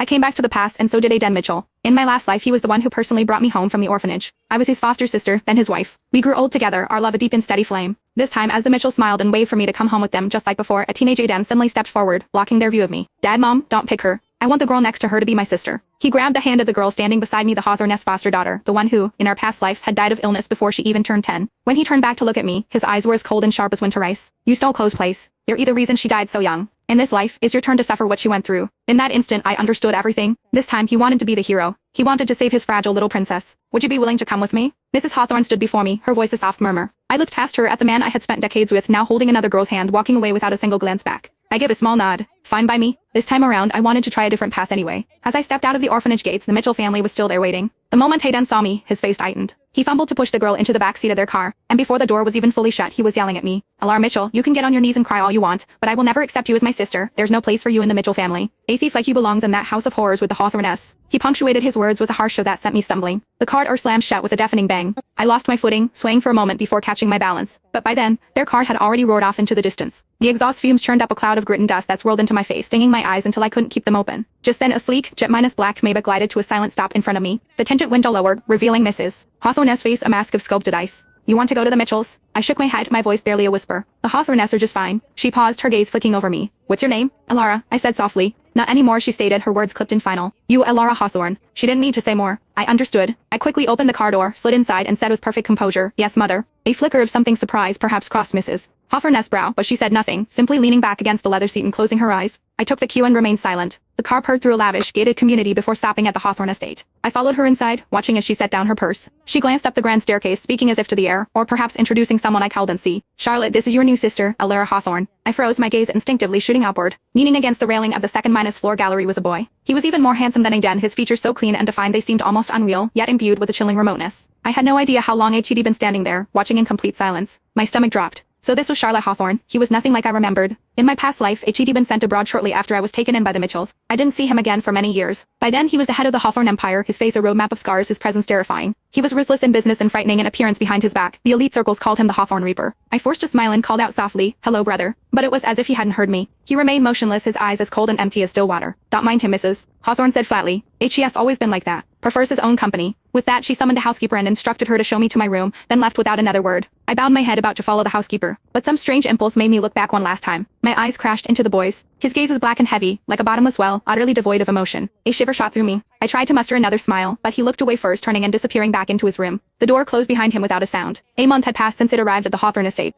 I came back to the past and so did Aiden Mitchell. In my last life he was the one who personally brought me home from the orphanage. I was his foster sister, then his wife. We grew old together, our love a deep and steady flame. This time as the Mitchell smiled and waved for me to come home with them just like before, a teenage Aiden suddenly stepped forward, blocking their view of me. Dad, Mom, don't pick her. I want the girl next to her to be my sister. He grabbed the hand of the girl standing beside me, the Hawthorne-esque foster daughter, the one who, in our past life, had died of illness before she even turned 10. When he turned back to look at me, his eyes were as cold and sharp as winter ice. You stole Chloe's place. You're the reason she died so young. In this life, it's your turn to suffer what she went through. In that instant, I understood everything. This time, he wanted to be the hero. He wanted to save his fragile little princess. Would you be willing to come with me? Mrs. Hawthorne stood before me, her voice a soft murmur. I looked past her at the man I had spent decades with, now holding another girl's hand, walking away without a single glance back. I gave a small nod. Fine by me. This time around, I wanted to try a different path anyway. As I stepped out of the orphanage gates, the Mitchell family was still there waiting. The moment Hayden saw me, his face tightened. He fumbled to push the girl into the back seat of their car, and before the door was even fully shut, he was yelling at me. Alara Mitchell, you can get on your knees and cry all you want, but I will never accept you as my sister. There's no place for you in the Mitchell family. A thief like you belongs in that house of horrors with the Hawthorne-esque. He punctuated his words with a harsh show that sent me stumbling. The car door slammed shut with a deafening bang. I lost my footing, swaying for a moment before catching my balance. But by then, their car had already roared off into the distance. The exhaust fumes churned up a cloud of grit and dust that swirled into my face, stinging my eyes until I couldn't keep them open. Just then a sleek, jet-black Maybach glided to a silent stop in front of me. The tinted window lowered, revealing Mrs. Hawthorne-esque's face, a mask of sculpted ice. You want to go to the Mitchells? I shook my head, my voice barely a whisper. The Hawthorne-esques are just fine. She paused, her gaze flicking over me. What's your name? Alara, I said softly. Not anymore, she stated, her words clipped in final. You, Alara Hawthorne. She didn't need to say more. I understood. I quickly opened the car door, slid inside, and said with perfect composure, Yes, mother. A flicker of something surprised perhaps crossed Mrs. Hawthorne-esque's brow, but she said nothing, simply leaning back against the leather seat and closing her eyes. I took the cue and remained silent. The car purred through a lavish, gated community before stopping at the Hawthorne estate. I followed her inside, watching as she set down her purse. She glanced up the grand staircase, speaking as if to the air, or perhaps introducing someone I couldn't see. Charlotte, this is your new sister, Alara Hawthorne. I froze, my gaze instinctively shooting upward. Leaning against the railing of the second-floor gallery was a boy. He was even more handsome than Aiden, his features so clean and defined they seemed almost unreal, yet imbued with a chilling remoteness. I had no idea how long I'd been standing there, watching in complete silence. My stomach dropped. So this was Charlotte Hawthorne. He was nothing like I remembered. In my past life, H.E.D. been sent abroad shortly after I was taken in by the Mitchells. I didn't see him again for many years. By then he was the head of the Hawthorne Empire, his face a roadmap of scars, his presence terrifying. He was ruthless in business and frightening in appearance behind his back. The elite circles called him the Hawthorne Reaper. I forced a smile and called out softly, Hello, brother. But it was as if he hadn't heard me. He remained motionless, his eyes as cold and empty as still water. Don't mind him, Mrs. Hawthorne said flatly. H.E.S. always been like that. Prefers his own company. With that, she summoned a housekeeper and instructed her to show me to my room, then left without another word. I bowed my head about to follow the housekeeper, but some strange impulse made me look back one last time. My eyes crashed into the boy's. His gaze was black and heavy, like a bottomless well, utterly devoid of emotion. A shiver shot through me. I tried to muster another smile, but he looked away first, turning and disappearing back into his room. The door closed behind him without a sound. A month had passed since it arrived at the Hawthorne estate.